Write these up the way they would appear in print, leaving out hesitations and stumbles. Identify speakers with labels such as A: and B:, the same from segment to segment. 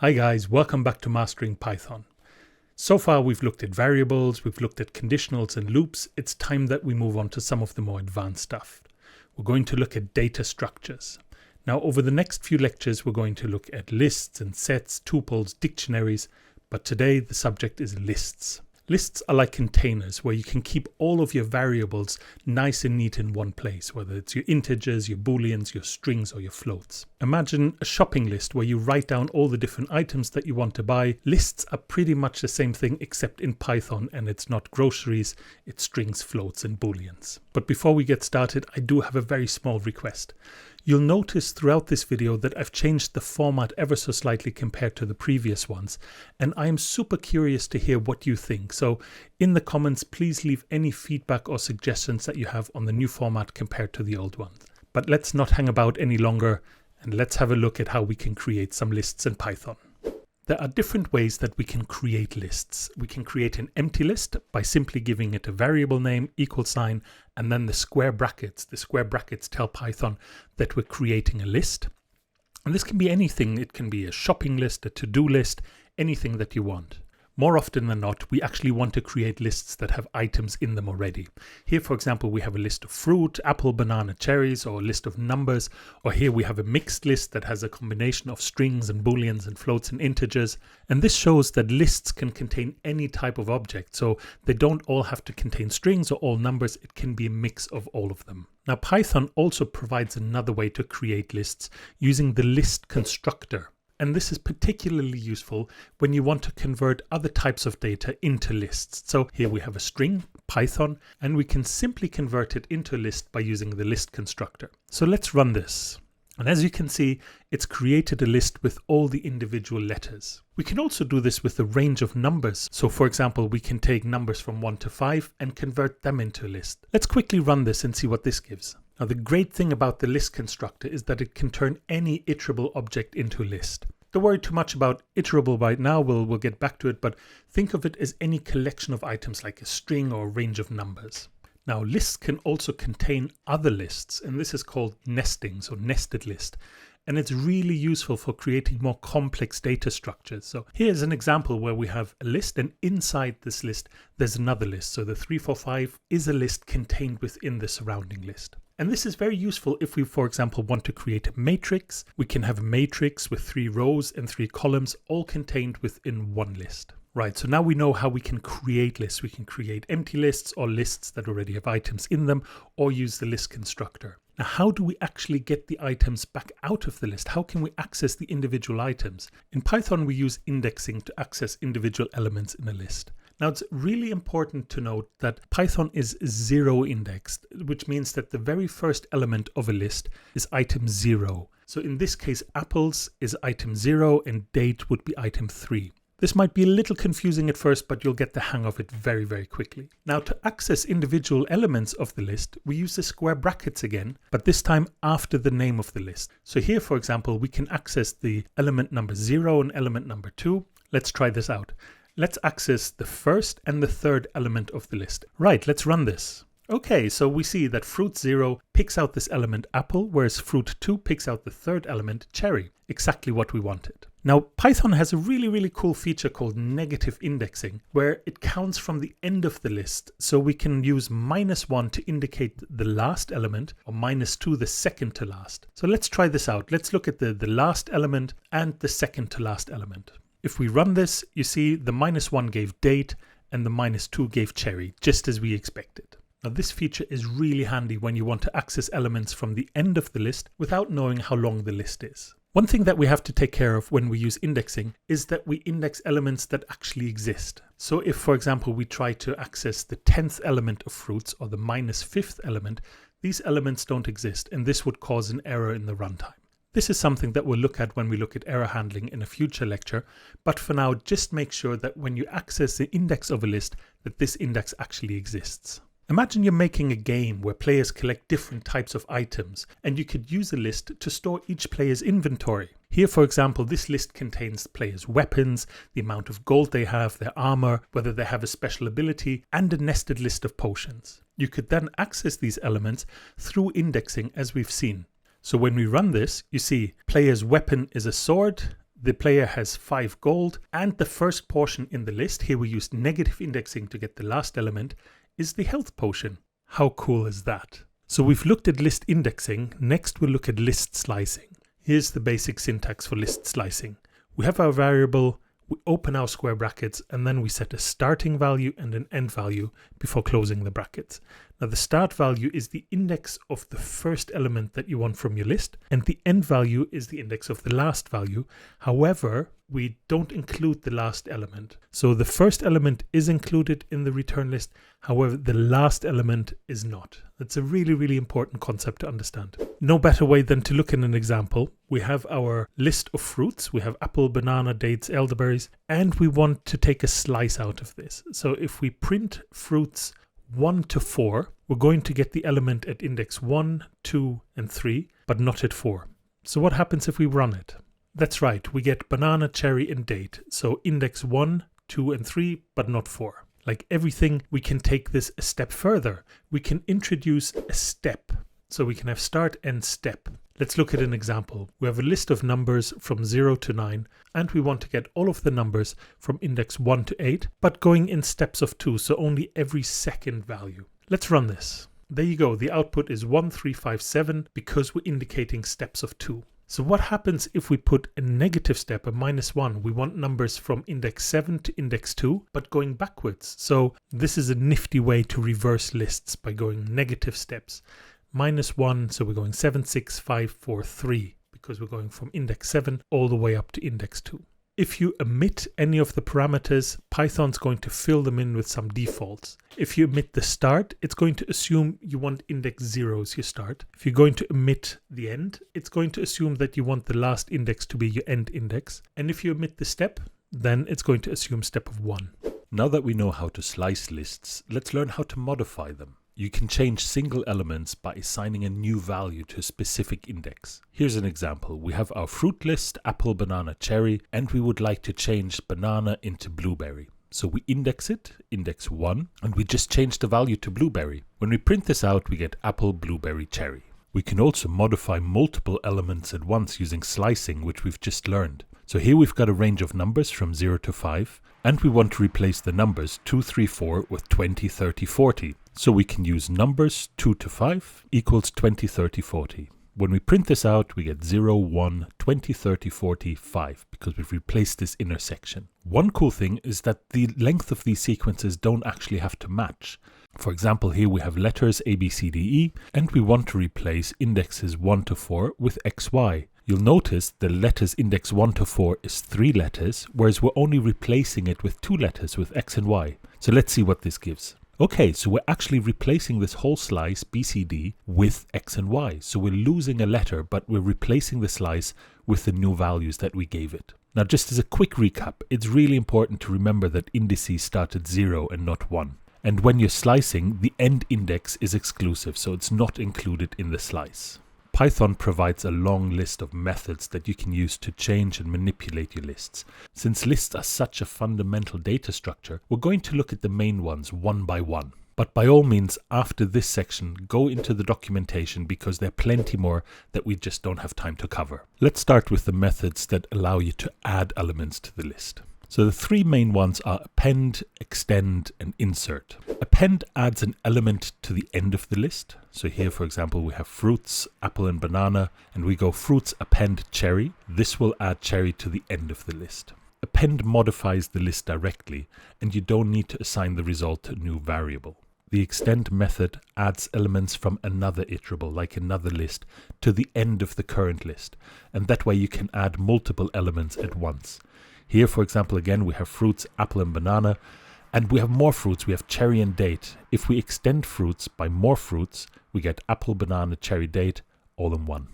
A: Hi guys, welcome back to Mastering Python. So far we've looked at variables, we've looked at conditionals and loops. It's time that we move on to some of the more advanced stuff. We're going to look at data structures. Now over the next few lectures we're going to look at lists and sets, tuples, dictionaries, but today the subject is lists. Lists are like containers where you can keep all of your variables nice and neat in one place, whether it's your integers, your booleans, your strings, or your floats. Imagine a shopping list where you write down all the different items that you want to buy. Lists are pretty much the same thing except in Python, and it's not groceries, it's strings, floats, and booleans. But before we get started, I do have a very small request. You'll notice throughout this video that I've changed the format ever so slightly compared to the previous ones, and I am super curious to hear what you think. So in the comments, please leave any feedback or suggestions that you have on the new format compared to the old ones. But let's not hang about any longer and let's have a look at how we can create some lists in Python. There are different ways that we can create lists. We can create an empty list by simply giving it a variable name, $, and then the square brackets. The square brackets tell Python that we're creating a list. And this can be anything. It can be a shopping list, a to-do list, anything that you want. More often than not, we actually want to create lists that have items in them already. Here, for example, we have a list of fruit, apple, banana, cherries, or a list of numbers. Or here we have a mixed list that has a combination of strings and booleans and floats and integers. And this shows that lists can contain any type of object. So they don't all have to contain strings or all numbers. It can be a mix of all of them. Now, Python also provides another way to create lists using the list constructor. And this is particularly useful when you want to convert other types of data into lists. So here we have a string, Python, and we can simply convert it into a list by using the list constructor. So let's run this. And as you can see, it's created a list with all the individual letters. We can also do this with a range of numbers. So for example, we can take numbers from 1 to 5 and convert them into a list. Let's quickly run this and see what this gives. Now, the great thing about the list constructor is that it can turn any iterable object into a list. Don't worry too much about iterable right now, we'll get back to it, but think of it as any collection of items like a string or a range of numbers. Now, lists can also contain other lists, and this is called nesting, so nested list. And it's really useful for creating more complex data structures. So here's an example where we have a list, and inside this list there's another list. So the 3, 4, 5 is a list contained within the surrounding list. And this is very useful if we, for example, want to create a matrix. We can have a matrix with 3 rows and 3 columns all contained within one list. Right, so now we know how we can create lists. We can create empty lists or lists that already have items in them, or use the list constructor. Now, how do we actually get the items back out of the list? How can we access the individual items? In Python, we use indexing to access individual elements in a list. Now, it's really important to note that Python is 0 indexed, which means that the very first element of a list is item 0. So in this case, apples is item 0 and date would be item 3. This might be a little confusing at first, but you'll get the hang of it very, very quickly. Now, to access individual elements of the list, we use the square brackets again, but this time after the name of the list. So here, for example, we can access the element number 0 and element number 2. Let's try this out. Let's access the first and the third element of the list. Right, let's run this. Okay, so we see that fruit 0 picks out this element apple, whereas fruit 2 picks out the third element cherry. Exactly what we wanted. Now, Python has a really cool feature called negative indexing, where it counts from the end of the list. So we can use -1 to indicate the last element, or -2 the second to last. So let's try this out. Let's look at the last element and the second to last element. If we run this, you see the -1 gave date and the -2 gave cherry, just as we expected. Now, this feature is really handy when you want to access elements from the end of the list without knowing how long the list is. One thing that we have to take care of when we use indexing is that we index elements that actually exist. So if, for example, we try to access the 10th element of fruits or the -5th element, these elements don't exist, and this would cause an error in the runtime. This is something that we'll look at when we look at error handling in a future lecture, but for now, just make sure that when you access the index of a list, that this index actually exists. Imagine you're making a game where players collect different types of items, and you could use a list to store each player's inventory. Here, for example, this list contains players' weapons, the amount of gold they have, their armor, whether they have a special ability, and a nested list of potions. You could then access these elements through indexing, as we've seen. So when we run this, you see player's weapon is a sword, the player has 5 gold, and the first portion in the list, here we used negative indexing to get the last element, is the health potion. How cool is that? So we've looked at list indexing, next we'll look at list slicing. Here's the basic syntax for list slicing. We have our variable, we open our square brackets, and then we set a starting value and an end value before closing the brackets. Now the start value is the index of the first element that you want from your list, and the end value is the index of the last value. However, we don't include the last element. So the first element is included in the return list, however the last element is not. That's a really, really important concept to understand. No better way than to look at an example. We have our list of fruits. We have apple, banana, dates, elderberries, and we want to take a slice out of this. So if we print fruits 1 to 4, we're going to get the element at index 1, 2, and 3, but not at 4. So what happens if we run it? That's right, we get banana, cherry, and date. So index 1, 2, and 3, but not 4. Like everything, we can take this a step further. We can introduce a step. So we can have start and step. Let's look at an example. We have a list of numbers from 0 to 9, and we want to get all of the numbers from index 1 to 8, but going in steps of 2, so only every second value. Let's run this. There you go, the output is 1, 3, 5, 7, because we're indicating steps of 2. So what happens if we put a negative step, a -1? We want numbers from index 7 to index 2, but going backwards. So this is a nifty way to reverse lists by going negative steps. -1, so we're going 7, 6, 5, 4, 3, because we're going from index 7 all the way up to index 2. If you omit any of the parameters, Python's going to fill them in with some defaults. If you omit the start, it's going to assume you want index 0 as your start. If you're going to omit the end, it's going to assume that you want the last index to be your end index. And if you omit the step, then it's going to assume step of 1.
B: Now that we know how to slice lists, let's learn how to modify them. You can change single elements by assigning a new value to a specific index. Here's an example. We have our fruit list, apple, banana, cherry, and we would like to change banana into blueberry. So we index it, index 1, and we just change the value to blueberry. When we print this out, we get apple, blueberry, cherry. We can also modify multiple elements at once using slicing, which we've just learned. So here we've got a range of numbers from 0 to 5, and we want to replace the numbers 2, 3, 4 with 20, 30, 40. So we can use numbers 2 to 5 equals 20, 30, 40. When we print this out, we get 0, 1, 20, 30, 40, 5, because we've replaced this intersection. One cool thing is that the length of these sequences don't actually have to match. For example, here we have letters A, B, C, D, E, and we want to replace indexes 1 to 4 with X, Y. You'll notice the letters index 1 to 4 is 3 letters, whereas we're only replacing it with 2 letters with X and Y. So let's see what this gives. Okay, so we're actually replacing this whole slice, BCD, with X and Y. So we're losing a letter, but we're replacing the slice with the new values that we gave it. Now, just as a quick recap, it's really important to remember that indices start at 0 and not 1. And when you're slicing, the end index is exclusive, so it's not included in the slice. Python provides a long list of methods that you can use to change and manipulate your lists. Since lists are such a fundamental data structure, we're going to look at the main ones one by one. But by all means, after this section, go into the documentation because there are plenty more that we just don't have time to cover. Let's start with the methods that allow you to add elements to the list. So the 3 main ones are append, extend, and insert. Append adds an element to the end of the list. So here, for example, we have fruits, apple and banana, and we go fruits, append, cherry. This will add cherry to the end of the list. Append modifies the list directly, and you don't need to assign the result to a new variable. The extend method adds elements from another iterable, like another list, to the end of the current list, and that way you can add multiple elements at once. Here, for example, again, we have fruits, apple and banana, and we have more fruits. We have cherry and date. If we extend fruits by more fruits, we get apple, banana, cherry, date, all in one.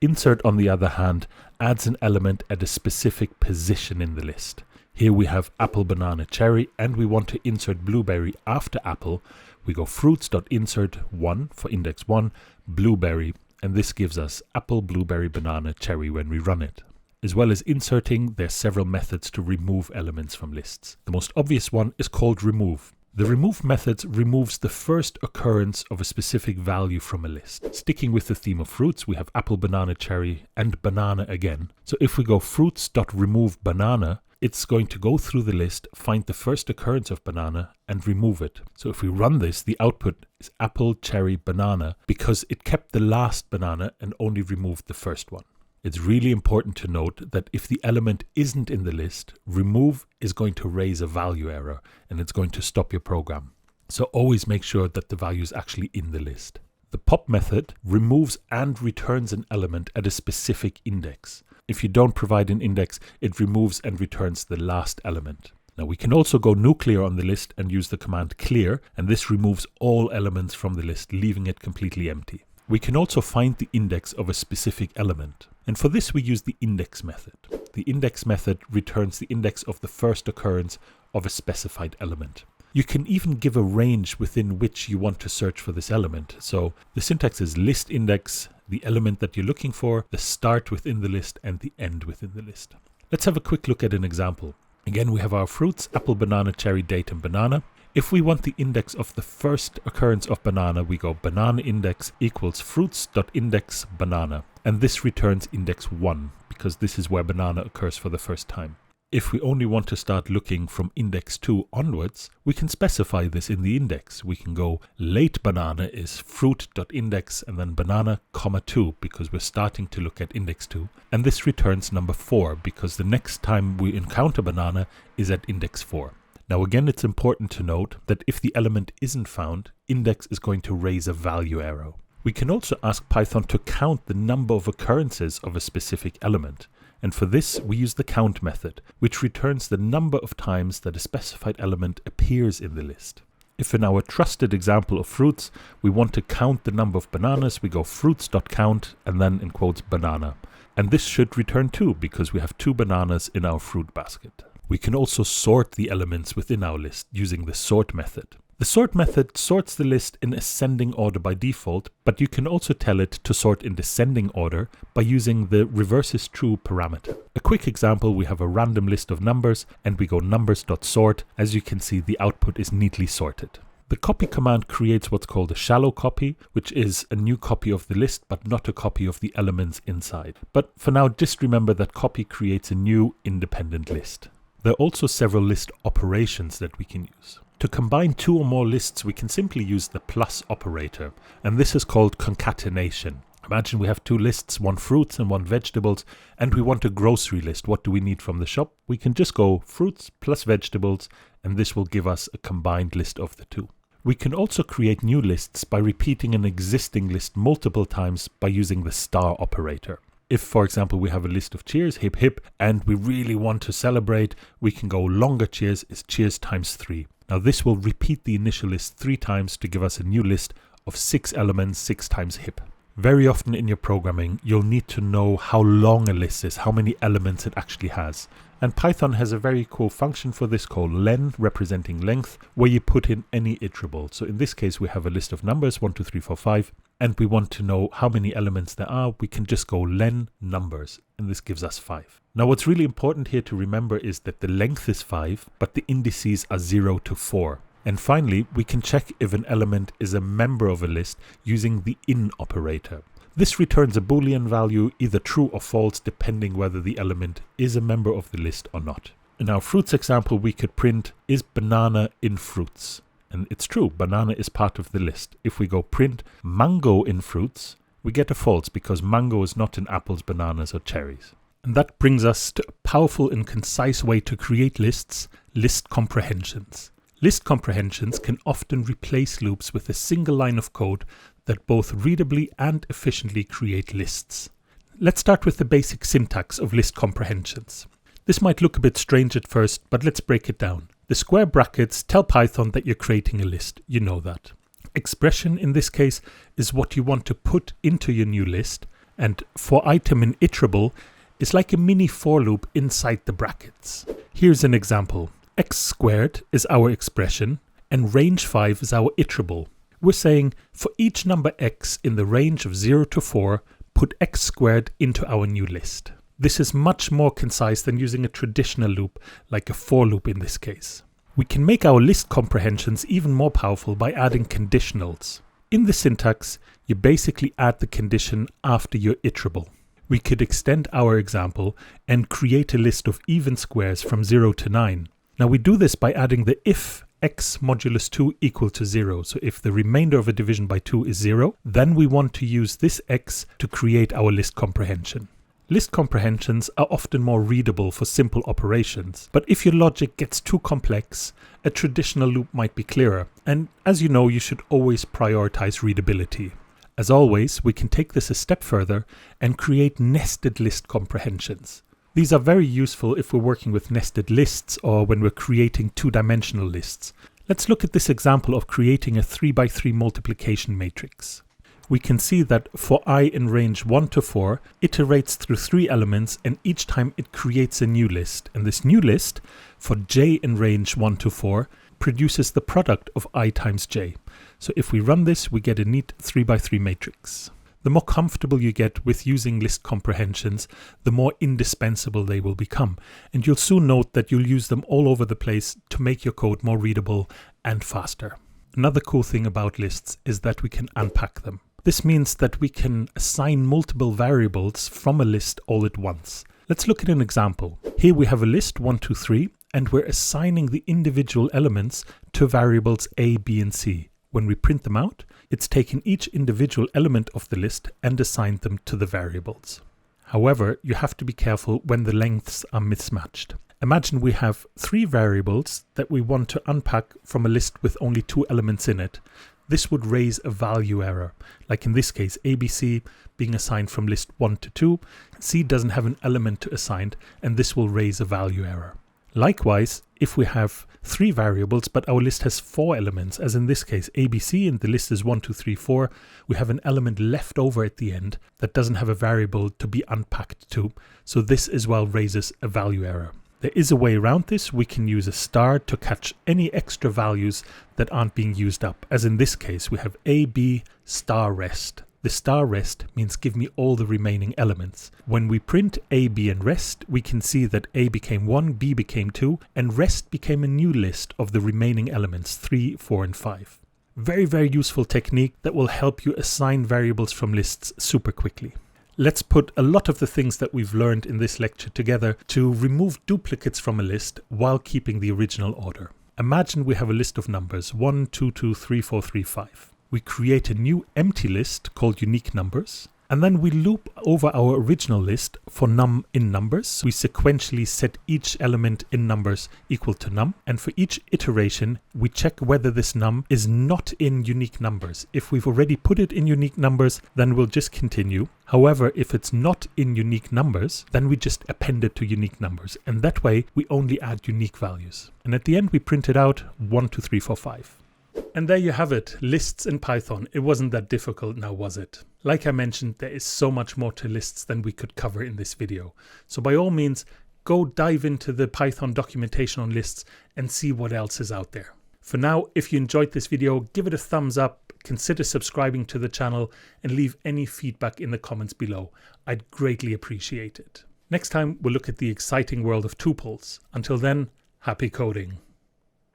B: Insert, on the other hand, adds an element at a specific position in the list. Here we have apple, banana, cherry, and we want to insert blueberry after apple. We go fruits.insert 1 for index 1, blueberry, and this gives us apple, blueberry, banana, cherry when we run it. As well as inserting, there are several methods to remove elements from lists. The most obvious one is called remove. The remove method removes the first occurrence of a specific value from a list. Sticking with the theme of fruits, we have apple, banana, cherry, and banana again. So if we go fruits.remove banana, it's going to go through the list, find the first occurrence of banana, and remove it. So if we run this, the output is apple, cherry, banana, because it kept the last banana and only removed the first one. It's really important to note that if the element isn't in the list, remove is going to raise a value error and it's going to stop your program. So always make sure that the value is actually in the list. The pop method removes and returns an element at a specific index. If you don't provide an index, it removes and returns the last element. Now we can also go nuclear on the list and use the command clear, and this removes all elements from the list, leaving it completely empty. We can also find the index of a specific element. And for this we use the index method. The index method returns the index of the first occurrence of a specified element. You can even give a range within which you want to search for this element. So the syntax is list index, the element that you're looking for, the start within the list, and the end within the list. Let's have a quick look at an example. Again, we have our fruits, apple, banana, cherry, date, and banana. If we want the index of the first occurrence of banana, we go banana index equals fruits.index banana. And this returns index 1, because this is where banana occurs for the first time. If we only want to start looking from index 2 onwards, we can specify this in the index. We can go late banana is fruit.index and then banana, 2, because we're starting to look at index 2. And this returns number 4, because the next time we encounter banana is at index 4. Now again, it's important to note that if the element isn't found, index is going to raise a value arrow. We can also ask Python to count the number of occurrences of a specific element. And for this, we use the count method, which returns the number of times that a specified element appears in the list. If in our trusted example of fruits, we want to count the number of bananas, we go fruits.count and then in quotes banana. And this should return 2 because we have 2 bananas in our fruit basket. We can also sort the elements within our list using the sort method. The sort method sorts the list in ascending order by default, but you can also tell it to sort in descending order by using the reverses true parameter. A quick example, we have a random list of numbers and we go numbers.sort. As you can see, the output is neatly sorted. The copy command creates what's called a shallow copy, which is a new copy of the list, but not a copy of the elements inside. But for now, just remember that copy creates a new independent list. There are also several list operations that we can use. To combine 2 or more lists, we can simply use the plus operator, and this is called concatenation. Imagine we have 2 lists, one fruits and one vegetables, and we want a grocery list. What do we need from the shop? We can just go fruits plus vegetables, and this will give us a combined list of the 2. We can also create new lists by repeating an existing list multiple times by using the star operator. If, for example, we have a list of cheers, hip hip, and we really want to celebrate, we can go longer cheers is cheers times 3. Now this will repeat the initial list 3 times to give us a new list of 6 elements, 6 times hip. Very often in your programming, you'll need to know how long a list is, how many elements it actually has. And Python has a very cool function for this called len, representing length, where you put in any iterable. So in this case, we have a list of numbers, 1, 2, 3, 4, 5, and we want to know how many elements there are. We can just go len numbers, and this gives us 5. Now what's really important here to remember is that the length is 5, but the indices are 0 to 4. And finally, we can check if an element is a member of a list using the in operator. This returns a Boolean value, either true or false, depending whether the element is a member of the list or not. In our fruits example, we could print, is banana in fruits? And it's true, banana is part of the list. If we go print mango in fruits, we get a false because mango is not in apples, bananas, or cherries. And that brings us to a powerful and concise way to create lists, list comprehensions. List comprehensions can often replace loops with a single line of code that both readably and efficiently create lists. Let's start with the basic syntax of list comprehensions. This might look a bit strange at first, but let's break it down. The square brackets tell Python that you're creating a list. You know that. Expression in this case is what you want to put into your new list, and for item in iterable is like a mini for loop inside the brackets. Here's an example. X squared is our expression and range 5 is our iterable. We're saying for each number x in the range of 0 to 4, put x squared into our new list. This is much more concise than using a traditional loop like a for loop in this case.
A: We can make our list comprehensions even more powerful by adding conditionals. In the syntax, you basically add the condition after your iterable. We could extend our example and create a list of even squares from 0 to 9. Now we do this by adding the if x modulus 2 equal to 0. So if the remainder of a division by 2 is 0, then we want to use this x to create our list comprehension. List comprehensions are often more readable for simple operations, but if your logic gets too complex, a traditional loop might be clearer. And as you know, you should always prioritize readability. As always, we can take this a step further and create nested list comprehensions. These are very useful if we're working with nested lists or when we're creating two-dimensional lists. Let's look at this example of creating a 3x3 multiplication matrix. We can see that for I in range 1 to 4, iterates through 3 elements and each time it creates a new list. And this new list, for j in range 1 to 4, produces the product of I times j. So if we run this, we get a neat 3x3 matrix. The more comfortable you get with using list comprehensions, the more indispensable they will become. And you'll soon note that you'll use them all over the place to make your code more readable and faster. Another cool thing about lists is that we can unpack them. This means that we can assign multiple variables from a list all at once. Let's look at an example. Here we have a list 1, 2, 3, and we're assigning the individual elements to variables a, b, and c. When we print them out, it's taken each individual element of the list and assigned them to the variables. However, you have to be careful when the lengths are mismatched. Imagine we have 3 variables that we want to unpack from a list with only 2 elements in it. This would raise a value error, like in this case ABC being assigned from list 1 to 2, C doesn't have an element to assign, and this will raise a value error. Likewise, if we have 3 variables but our list has 4 elements, as in this case ABC and the list is 1, 2, 3, 4, we have an element left over at the end that doesn't have a variable to be unpacked to, so this as well raises a value error. There is a way around this. We can use a star to catch any extra values that aren't being used up, as in this case we have A, B, star rest. The star rest means give me all the remaining elements. When we print A, B and rest, we can see that A became 1, B became 2, and rest became a new list of the remaining elements 3, 4 and 5. Very, very useful technique that will help you assign variables from lists super quickly. Let's put a lot of the things that we've learned in this lecture together to remove duplicates from a list while keeping the original order. Imagine we have a list of numbers 1, 2, 2, 3, 4, 3, 5. We create a new empty list called unique numbers, and then we loop over our original list for num in numbers. We sequentially set each element in numbers equal to num, and for each iteration we check whether this num is not in unique numbers. If we've already put it in unique numbers, then we'll just continue. However, if it's not in unique numbers, then we just append it to unique numbers, and that way we only add unique values. And at the end we print it out 1, 2, 3, 4, 5. And there you have it, lists in Python. It wasn't that difficult now, was it? Like I mentioned, there is so much more to lists than we could cover in this video. So by all means, go dive into the Python documentation on lists and see what else is out there. For now, if you enjoyed this video, give it a thumbs up, consider subscribing to the channel and leave any feedback in the comments below. I'd greatly appreciate it. Next time, we'll look at the exciting world of tuples. Until then, happy coding.